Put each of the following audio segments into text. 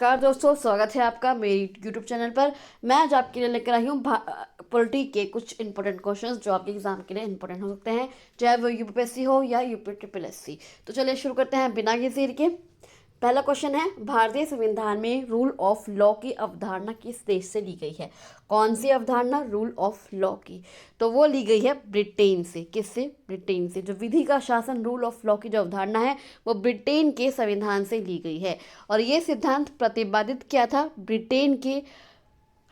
नमस्कार दोस्तों, स्वागत है आपका मेरी यूट्यूब चैनल पर। मैं आज आपके लिए लेकर आई हूँ पॉलिटी के कुछ इंपॉर्टेंट क्वेश्चंस जो आपके एग्जाम के लिए इंपॉर्टेंट हो सकते हैं, चाहे वो यूपीएससी हो या यूपी ट्रिपल एससी। तो चलिए शुरू करते हैं बिना किसी देर के। पहला क्वेश्चन है, भारतीय संविधान में रूल ऑफ लॉ की अवधारणा किस देश से ली गई है? कौन सी अवधारणा रूल ऑफ लॉ की? तो वो ली गई है ब्रिटेन से। किससे? ब्रिटेन से। जो विधि का शासन, रूल ऑफ लॉ की जो अवधारणा है वो ब्रिटेन के संविधान से ली गई है। और ये सिद्धांत प्रतिपादित किया था ब्रिटेन के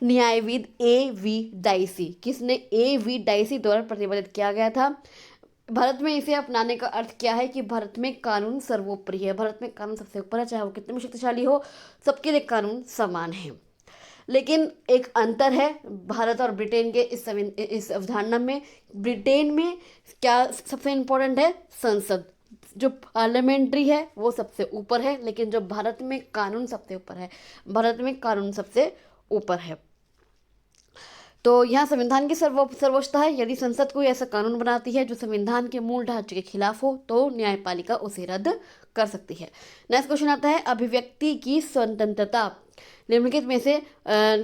न्यायविद A.V. डाइसी। किसने? A.V. डाइसी द्वारा प्रतिपादित किया गया था। भारत में इसे अपनाने का अर्थ क्या है कि भारत में कानून सर्वोपरि है। भारत में कानून सबसे ऊपर है, चाहे वो कितने भी शक्तिशाली हो, सबके लिए कानून समान है। लेकिन एक अंतर है भारत और ब्रिटेन के इस अवधारणा में। ब्रिटेन में क्या सबसे इम्पोर्टेंट है? संसद। जो पार्लियामेंट्री है वो सबसे ऊपर है, लेकिन जो भारत में कानून सबसे ऊपर है। भारत में कानून सबसे ऊपर है। तो यहाँ संविधान की सर्वोच्चता है। यदि संसद कोई ऐसा कानून बनाती है जो संविधान के मूल ढांचे के खिलाफ हो तो न्यायपालिका उसे रद्द कर सकती है। नेक्स्ट क्वेश्चन आता है, अभिव्यक्ति की स्वतंत्रता निम्नलिखित में से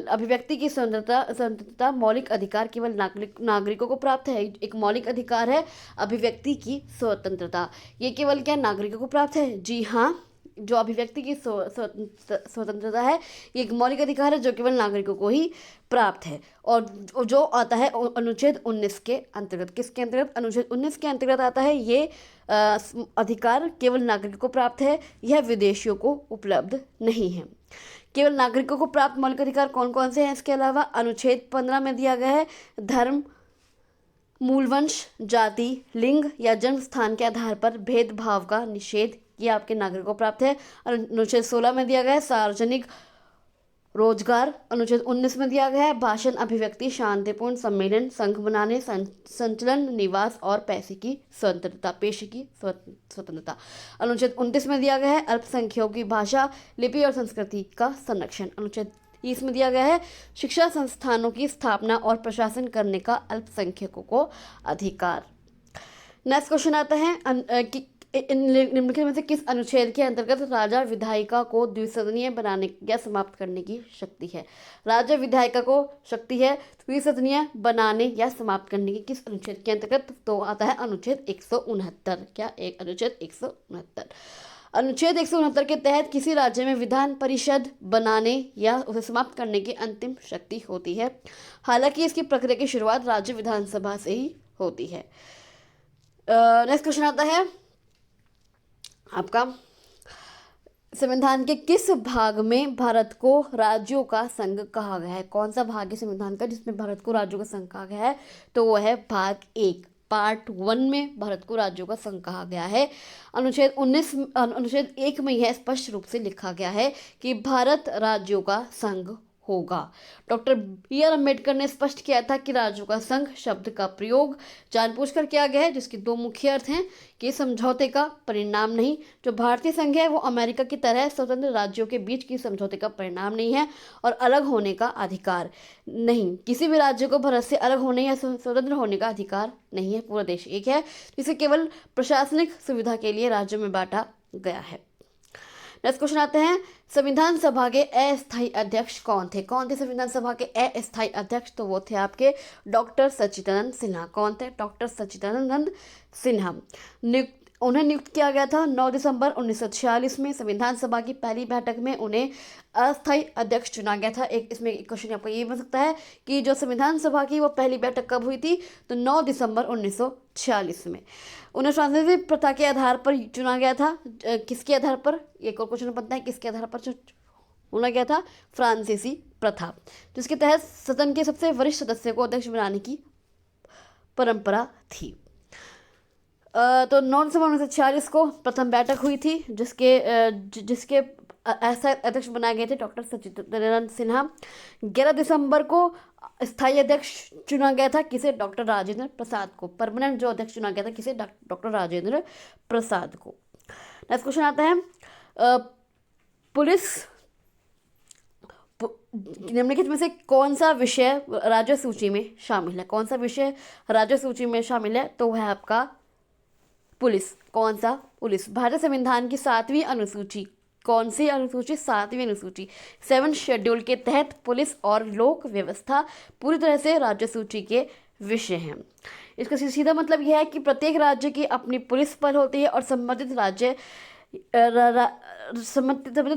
अभिव्यक्ति की स्वतंत्रता मौलिक अधिकार केवल नागरिकों को प्राप्त है। एक मौलिक अधिकार है अभिव्यक्ति की स्वतंत्रता। ये केवल क्या नागरिकों को प्राप्त है? जी हाँ, जो अभिव्यक्ति की स्वतंत्रता है ये एक मौलिक अधिकार है जो केवल नागरिकों को ही प्राप्त है। और जो आता है अनुच्छेद 19 के अंतर्गत। किसके अंतर्गत? अनुच्छेद 19 के अंतर्गत आता है। ये अधिकार केवल नागरिकों को प्राप्त है, यह विदेशियों को उपलब्ध नहीं है। केवल नागरिकों को प्राप्त मौलिक अधिकार कौन कौन से हैं? इसके अलावा अनुच्छेद 15 में दिया गया है, धर्म, मूलवंश, जाति, लिंग या जन्म स्थान के आधार पर भेदभाव का निषेध, ये आपके नागरिकों को प्राप्त है। अनुच्छेद 16 में दिया गया है सार्वजनिक रोजगार। अनुच्छेद 19 में दिया गया है भाषण, अभिव्यक्ति, शांतिपूर्ण सम्मेलन, संघ बनाने, संचलन, निवास और पैसे की स्वतंत्रता, पेशे की स्वतंत्रता। अनुच्छेद 29 में दिया गया है अल्पसंख्यकों की भाषा, लिपि और संस्कृति का संरक्षण। अनुच्छेद 30 में दिया गया है शिक्षा संस्थानों की स्थापना और प्रशासन करने का अल्पसंख्यकों को अधिकार। नेक्स्ट क्वेश्चन आता है कि निम्नलिखित में से किस अनुच्छेद के अंतर्गत राजा विधायिका को द्विसदनीय बनाने या समाप्त करने की शक्ति है? राजा विधायिका को शक्ति है द्विसदनीय बनाने या समाप्त करने की किस अनुच्छेद के अंतर्गत? तो आता है अनुच्छेद 169। क्या? एक अनुच्छेद 169। अनुच्छेद 169 के तहत किसी राज्य में विधान परिषद बनाने या उसे समाप्त करने की अंतिम शक्ति होती है। हालांकि इसकी प्रक्रिया की शुरुआत राज्य विधानसभा से ही होती है। नेक्स्ट क्वेश्चन आता है आपका, संविधान के किस भाग में भारत को राज्यों का संघ कहा गया है? कौन सा भाग है संविधान का जिसमें भारत को राज्यों का संघ कहा गया है? तो वो है भाग 1, पार्ट 1 में भारत को राज्यों का संघ कहा गया है। अनुच्छेद 1 में यह स्पष्ट रूप से लिखा गया है कि भारत राज्यों का संघ होगा। Doctor B.R. अम्बेडकर ने स्पष्ट किया था कि राज्यों का संघ शब्द का प्रयोग जानबूझकर किया गया है, जिसके दो मुख्य अर्थ हैं कि समझौते का परिणाम नहीं। जो भारतीय संघ है वो अमेरिका की तरह स्वतंत्र राज्यों के बीच की समझौते का परिणाम नहीं है और अलग होने का अधिकार नहीं। किसी भी राज्य को भारत से अलग होने या स्वतंत्र होने का अधिकार नहीं है। पूरा देश एक है, जिसे केवल प्रशासनिक सुविधा के लिए राज्यों में बांटा गया है। नेक्स्ट क्वेश्चन आते हैं, संविधान सभा के अस्थायी अध्यक्ष कौन थे? कौन थे संविधान सभा के अस्थायी अध्यक्ष? तो वो थे आपके डॉक्टर सच्चिदानंद सिन्हा। कौन थे? डॉक्टर सच्चिदानंद सिन्हा। उन्हें नियुक्त किया गया था 9 दिसंबर 1946 में। संविधान सभा की पहली बैठक में उन्हें अस्थायी अध्यक्ष चुना गया था। एक इसमें क्वेश्चन आपको ये बन सकता है कि जो संविधान सभा की वो पहली बैठक कब हुई थी? तो 9 दिसंबर 1946 में। उन्हें फ्रांसीसी प्रथा के आधार पर चुना गया था। किसके आधार पर? एक और क्वेश्चन बनता है, किसके आधार पर चुना गया था? फ्रांसीसी प्रथा, जिसके तहत सदन के सबसे वरिष्ठ सदस्य को अध्यक्ष बनाने की परंपरा थी। तो 9 दिसंबर 1946 को प्रथम बैठक हुई थी, जिसके ऐसा अध्यक्ष बनाए गए थे डॉक्टर सच्चिदानंद सिन्हा। 11 दिसंबर को स्थायी अध्यक्ष चुना गया था। किसे? डॉक्टर राजेंद्र प्रसाद को। परमानेंट जो अध्यक्ष चुना गया था किसे? डॉक्टर राजेंद्र प्रसाद को। नेक्स्ट क्वेश्चन आता है, पुलिस निम्नलिखित में से कौन सा विषय राज्य सूची में शामिल है? कौन सा विषय राज्य सूची में शामिल है? तो वह है आपका पुलिस। कौन सा? पुलिस। भारतीय संविधान की 7वीं अनुसूची कौन सी अनुसूची? 7वीं अनुसूची 7 शेड्यूल के तहत पुलिस और लोक व्यवस्था पूरी तरह से राज्य सूची के विषय हैं। इसका सीधा मतलब यह है कि प्रत्येक राज्य की अपनी पुलिस बल होती है और संबंधित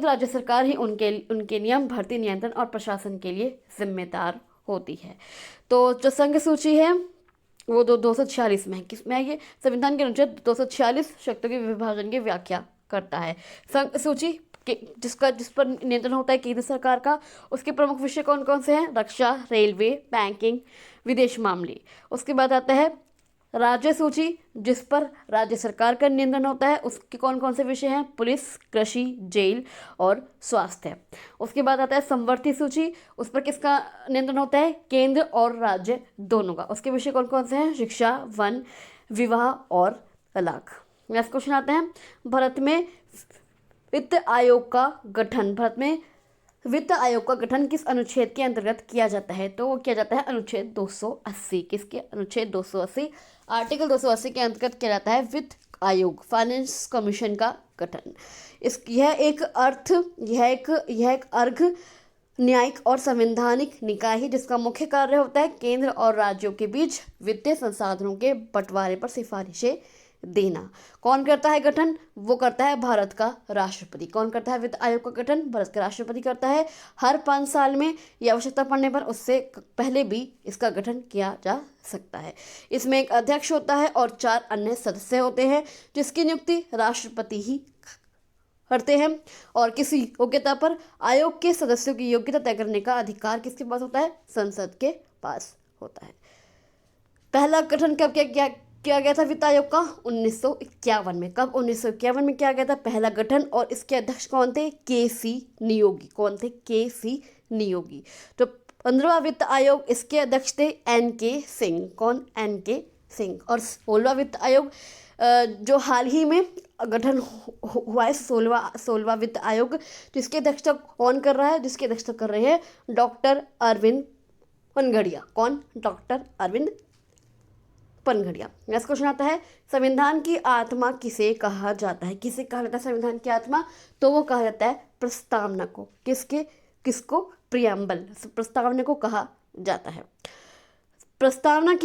राज्य सरकार ही उनके नियम, भर्ती, नियंत्रण और प्रशासन के लिए जिम्मेदार होती है। तो जो संघ सूची है वो 246 में है। किसमें है ये? संविधान के अनुच्छेद 246 शक्तियों के विभाजन की व्याख्या करता है। संघ सूची जिस पर नियंत्रण होता है केंद्र सरकार का, उसके प्रमुख विषय कौन कौन से हैं? रक्षा, रेलवे, बैंकिंग, विदेश मामले। उसके बाद आता है राज्य सूची जिस पर राज्य सरकार का नियंत्रण होता है, उसके कौन कौन से विषय हैं? पुलिस, कृषि, जेल और स्वास्थ्य। उसके बाद आता है समवर्ती सूची, उस पर किसका नियंत्रण होता है? केंद्र और राज्य दोनों का। उसके विषय कौन कौन से हैं? शिक्षा, वन, विवाह और तलाक। नेक्स्ट क्वेश्चन आते हैं भारत में वित्त आयोग का गठन। भारत में वित्त आयोग का गठन किस अनुच्छेद के अंतर्गत किया जाता है? तो वो किया जाता है अनुच्छेद 280। किसके? अनुच्छेद 280, आर्टिकल 280 के अंतर्गत किया जाता है वित्त आयोग, फाइनेंस कमीशन का गठन। यह एक अर्ध न्यायिक और संवैधानिक निकाय है जिसका मुख्य कार्य होता है केंद्र और राज्यों के बीच वित्तीय संसाधनों के बंटवारे पर सिफारिशें देना। कौन करता है गठन? वो करता है भारत का राष्ट्रपति। कौन करता है वित्त आयोग का गठन? भारत का राष्ट्रपति करता है। हर 5 साल में ये आवश्यकता पड़ने पर उससे पहले भी इसका गठन किया जा सकता है। इसमें एक अध्यक्ष होता है और 4 अन्य सदस्य होते हैं जिसकी नियुक्ति राष्ट्रपति ही करते हैं। और किसी योग्यता पर आयोग के सदस्यों की योग्यता तय करने का अधिकार किसके पास होता है? संसद के पास होता है। पहला गठन कब किया गया था वित्त आयोग का? 1951 में। कब? 1951 में किया गया था पहला गठन। और इसके अध्यक्ष कौन थे? के.सी. नियोगी। कौन थे? के.सी. नियोगी। तो 15वां वित्त आयोग, इसके अध्यक्ष थे N.K. सिंह। कौन? N.K. सिंह। और 16वां वित्त आयोग जो हाल ही में गठन हुआ है, 16वां वित्त आयोग, जिसकी अध्यक्षता कौन कर रहा है? जिसकी अध्यक्षता कर रहे हैं डॉक्टर अरविंद पनघड़िया। कौन? डॉक्टर अरविंद पनघड़िया। नेक्स्ट क्वेश्चन आता है संविधान की आत्मा किसे कहा जाता है? किसे कहा जाता है संविधान की आत्मा? तो वो कहा जाता है प्रस्तावना को। किसको? प्रियम्बल, प्रस्तावना को कहा जाता है। प्रस्तावना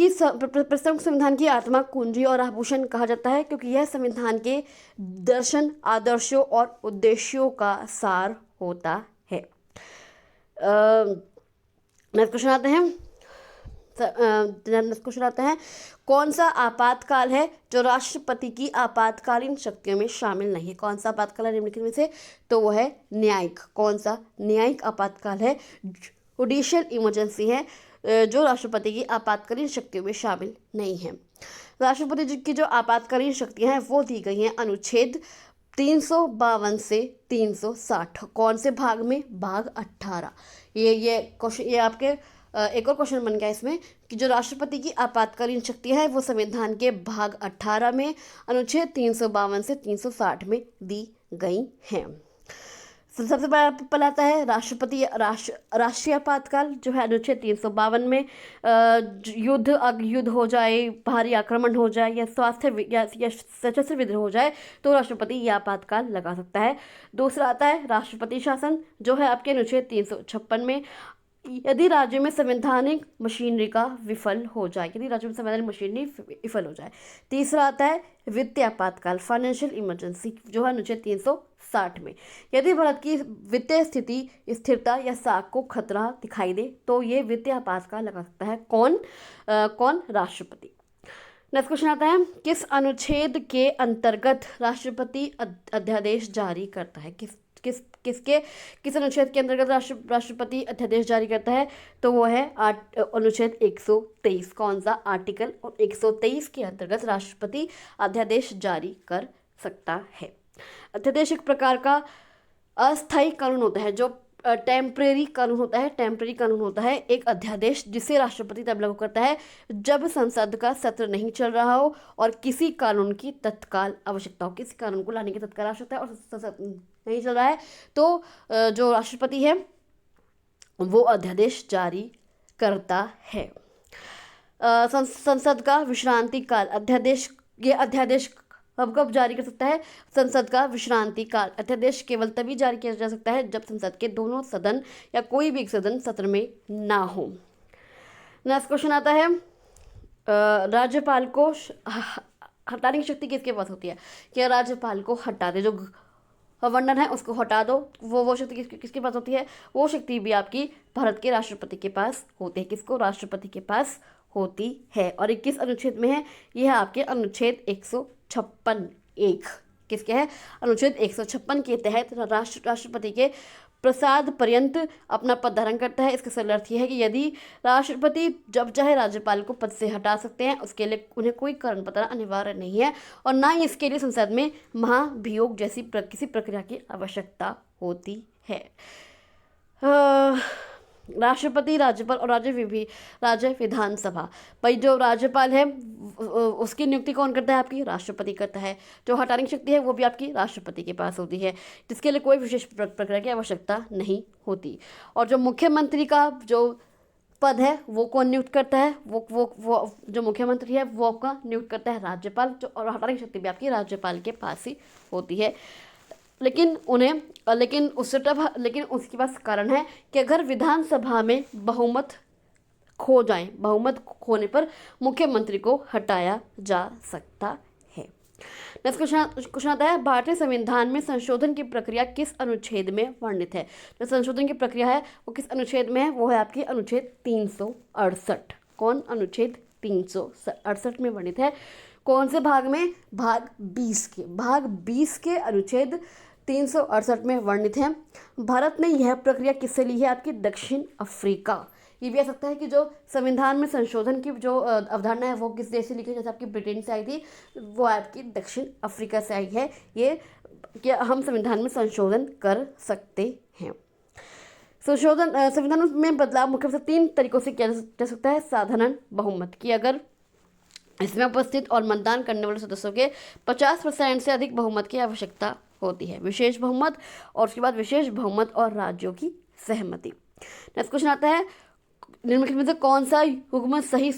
संविधान की आत्मा, कुंजी और आभूषण कहा जाता है क्योंकि यह संविधान के दर्शन, आदर्शों और उद्देश्यों का सार होता है। नेक्स्ट क्वेश्चन आते हैं कौन सा आपातकाल है जो राष्ट्रपति की आपातकालीन शक्तियों में शामिल नहीं है? कौन सा आपातकाल है निम्नलिखित में से? तो वो है न्यायिक। कौन सा? न्यायिक आपातकाल है, जुडिशियल इमरजेंसी है जो राष्ट्रपति की आपातकालीन शक्तियों में शामिल नहीं है। राष्ट्रपति जी की जो आपातकालीन शक्तियां हैं वो दी गई हैं अनुच्छेद 352 से 360। कौन से भाग में? भाग 18। ये क्वेश्चन, ये आपके एक और क्वेश्चन बन गया इसमें कि जो राष्ट्रपति की आपातकालीन शक्तियां हैं वो संविधान के भाग 18 में अनुच्छेद 352 से 360 में दी गई हैं। सबसे पहला आता है राष्ट्रीय आपातकाल जो है अनुच्छेद 352 में युद्ध हो जाए, भारी आक्रमण हो जाए या स्वास्थ्य या सशस्त्र विद्रोह हो जाए तो राष्ट्रपति यह आपातकाल लगा सकता है। दूसरा आता है राष्ट्रपति शासन जो है आपके अनुच्छेद 356 में, यदि राज्य में संवैधानिक मशीनरी का विफल हो जाए, विफल हो जाए। तीसरा आता है वित्तीय आपातकाल, फाइनेंशियल इमरजेंसी जो है अनुच्छेद 360 में, यदि भारत की वित्तीय स्थिरता या साख को खतरा दिखाई दे तो ये वित्तीय आपातकाल लगा सकता है। कौन? राष्ट्रपति। नेक्स्ट क्वेश्चन आता है किस अनुच्छेद के अंतर्गत राष्ट्रपति अध्यादेश जारी करता है? किस अनुच्छेद के अंतर्गत राष्ट्रपति अध्यादेश जारी करता है? तो वो है अनुच्छेद 123। कौन सा? आर्टिकल 123 के अंतर्गत राष्ट्रपति अध्यादेश जारी कर सकता है। अध्यादेश एक प्रकार का अस्थायी कानून होता है जो टेम्परेरी कानून होता है। एक अध्यादेश जिसे राष्ट्रपति तब लागू करता है जब संसद का सत्र नहीं चल रहा हो और किसी कानून की तत्काल आवश्यकता हो। किसी कानून को लाने की तत्काल आवश्यकता है और संसद नहीं चल रहा है तो जो राष्ट्रपति है वो अध्यादेश जारी करता है। संसद का विश्रांति काल, अध्यादेश अब कब जारी कर सकता है? संसद का विश्रांति काल। अध्यादेश केवल तभी जारी किया जा सकता है जब संसद के दोनों सदन या कोई भी एक सदन सत्र में ना हो। नेक्स्ट क्वेश्चन आता है, राज्यपाल को हटाने की शक्ति किसके पास होती है? क्या राज्यपाल को हटा दे, जो गवर्नर है उसको हटा दो, वो शक्ति किसके पास होती है? वो शक्ति भी आपकी भारत के राष्ट्रपति के पास होती है। किसको? राष्ट्रपति के पास होती है। और 21 अनुच्छेद में है, यह है आपके अनुच्छेद 156(1). किसके है? अनुच्छेद 156 के तहत राष्ट्रपति के प्रसाद पर्यंत अपना पद धारण करता है। इसका सरल अर्थ यह है कि यदि राष्ट्रपति जब चाहे राज्यपाल को पद से हटा सकते हैं, उसके लिए उन्हें कोई कारण बताना अनिवार्य नहीं है और ना ही इसके लिए संसद में महाभियोग जैसी किसी प्रक्रिया की आवश्यकता होती है। राष्ट्रपति, राज्यपाल और राज्य विधानसभा, भाई जो राज्यपाल है उसकी नियुक्ति कौन करता है? आपकी राष्ट्रपति करता है। जो हटाने की शक्ति है वो भी आपकी राष्ट्रपति के पास होती है, जिसके लिए कोई विशेष प्रक्रिया की आवश्यकता नहीं होती। और जो मुख्यमंत्री का जो पद है वो कौन नियुक्त करता है? वो जो मुख्यमंत्री है वो आपका नियुक्त करता है राज्यपाल। जो और हटाने की शक्ति भी आपकी राज्यपाल के पास ही होती है। लेकिन उसके पास कारण है कि अगर विधानसभा में बहुमत खो जाए, बहुमत खोने पर मुख्यमंत्री को हटाया जा सकता है। नेक्स्ट क्वेश्चन आता है, भारतीय संविधान में संशोधन की प्रक्रिया किस अनुच्छेद में वर्णित है? जो संशोधन की प्रक्रिया है वो किस अनुच्छेद में है? वो है आपकी अनुच्छेद 368। कौन? अनुच्छेद 368 में वर्णित है। कौन से भाग में? भाग 20 के अनुच्छेद 368 में वर्णित है। भारत ने यह प्रक्रिया किससे ली है? आपकी दक्षिण अफ्रीका। ये भी आ सकता है कि जो संविधान में संशोधन की जो अवधारणा है वो किस देश से ली गई? जैसे आपकी ब्रिटेन से आई थी, वो आपकी दक्षिण अफ्रीका से आई है। ये कि हम संविधान में संशोधन कर सकते हैं। संविधान में बदलाव मुख्य रूप से 3 तरीकों से किया जा सकता है। साधारण बहुमत की अगर इसमें उपस्थित और मतदान करने वाले सदस्यों के 50% से अधिक बहुमत की आवश्यकता होती है। विशेष बहुमत और उसके बाद विशेष बहुमत और राज्यों की सहमति। नेक्स्ट क्वेश्चन आता है, निम्नलिखित में से कौन सा युग्म सही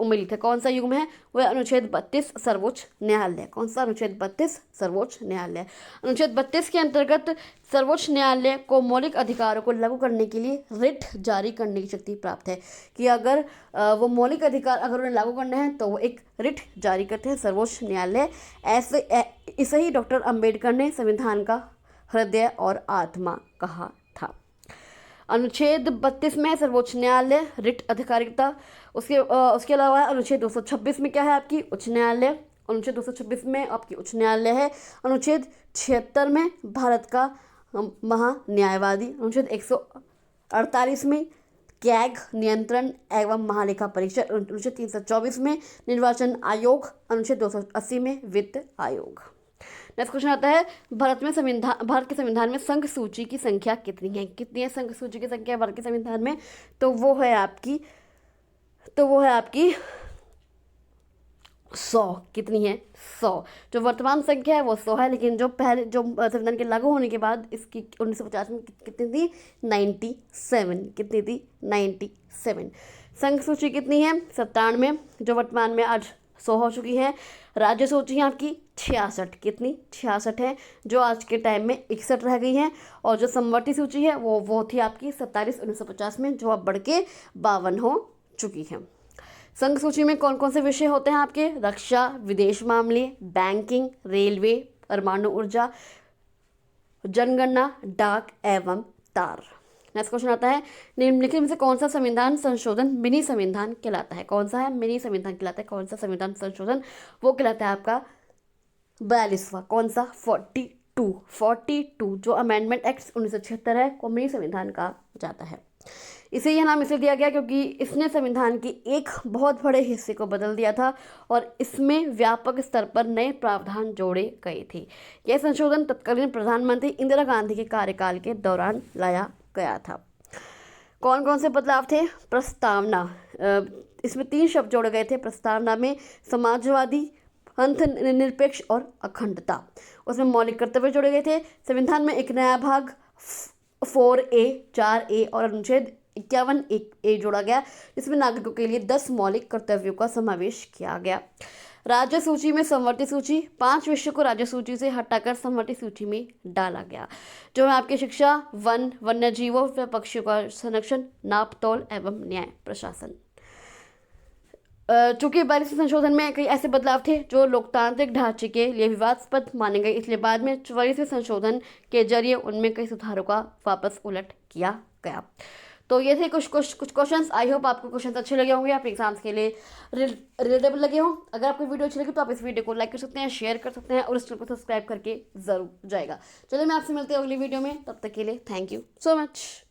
उम्मीलित है? कौन सा युग्म है? वह अनुच्छेद 32 सर्वोच्च न्यायालय। कौन सा? अनुच्छेद 32 सर्वोच्च न्यायालय। अनुच्छेद 32 के अंतर्गत सर्वोच्च न्यायालय को मौलिक अधिकारों को लागू करने के लिए रिट जारी करने की शक्ति प्राप्त है कि अगर वो मौलिक अधिकार अगर उन्हें लागू करने हैं तो वो एक रिट जारी करते हैं सर्वोच्च न्यायालय। इसे ही डॉक्टर अंबेडकर ने संविधान का हृदय और आत्मा कहा था। अनुच्छेद 32 में सर्वोच्च न्यायालय, रिट अधिकारिता। उसके अलावा अनुच्छेद 226 में क्या है? आपकी उच्च न्यायालय। अनुच्छेद 226 में आपकी उच्च न्यायालय है। अनुच्छेद 76 में भारत का महान्यायवादी। अनुच्छेद 148 में कैग नियंत्रण एवं महालेखा परीक्षक। अनुच्छेद 324 में निर्वाचन आयोग। अनुच्छेद 280 में वित्त आयोग। नेक्स्ट क्वेश्चन आता है, भारत के संविधान में संघ सूची की संख्या कितनी है? कितनी है संघ सूची की संख्या भारत के संविधान में? तो वो है आपकी 100। कितनी है? 100। जो वर्तमान संख्या है वो 100 है, लेकिन जो पहले जो संविधान के लागू होने के बाद इसकी 1950 में कितनी थी? 97। कितनी थी? 97। संघ सूची कितनी है? 97, जो वर्तमान में आज 100 हो चुकी है। राज्य सूची है आपकी 66। कितनी? 66 है, जो आज के टाइम में 61 रह गई हैं। और जो समवर्ती सूची है वो थी आपकी 47 1950 में, जो अब बढ़ के 52 हो चुकी है। संघ सूची में कौन कौन से विषय होते हैं आपके? रक्षा, विदेश मामले, बैंकिंग, रेलवे, परमाणु ऊर्जा, जनगणना, डाक एवं तार। नेक्स्ट क्वेश्चन आता है, निम्नलिखित में से कौन सा संविधान संशोधन मिनी संविधान कहलाता है? कौन सा है? मिनी संविधान कहलाता है। कौन सा संविधान संशोधन? वो कहलाता है आपका 42वां। कौन सा? 42 जो अमेंडमेंट एक्ट 1976 है को मिनी संविधान कहा जाता है। इसे यह नाम इसलिए दिया गया क्योंकि इसने संविधान के एक बहुत बड़े हिस्से को बदल दिया था और इसमें व्यापक स्तर पर नए प्रावधान जोड़े गए थे। यह संशोधन तत्कालीन प्रधानमंत्री इंदिरा गांधी के कार्यकाल के दौरान लाया गया था। कौन कौन से बदलाव थे? प्रस्तावना, इसमें 3 शब्द जोड़े गए थे प्रस्तावना में। समाजवादी, अंत निरपेक्ष और अखंडता। उसमें मौलिक कर्तव्य जोड़े गए थे। संविधान में एक नया भाग 4A 4A और अनुच्छेद 51A जोड़ा गया, जिसमें नागरिकों के लिए 10 मौलिक कर्तव्यों का समावेश किया गया। राज्य सूची में संवर्ती सूची, 5 विषयों को राज्य सूची से हटाकर संवर्ती सूची में डाला गया, जो है आपकी शिक्षा, वन, वन्य जीवों व पक्षियों का संरक्षण, नाप तोल एवं न्याय प्रशासन। चूंकि 22वें संशोधन में कई ऐसे बदलाव थे जो लोकतांत्रिक ढांचे के लिए विवादास्पद माने गए, इसलिए बाद में 44वें संशोधन के जरिए उनमें कई सुधारों का वापस उलट किया गया। तो ये थे कुछ क्वेश्चंस। आई होप आपको क्वेश्चंस अच्छे लगे होंगे, आपके एग्जाम्स के लिए रिलेटेबल लगे हों। अगर आपको वीडियो अच्छी लगी तो आप इस वीडियो को लाइक कर सकते हैं, शेयर कर सकते हैं और इस चैनल को सब्सक्राइब करके जरूर जाएगा। चलिए मैं आपसे मिलती हूँ अगली वीडियो में, तब तक के लिए थैंक यू सो मच।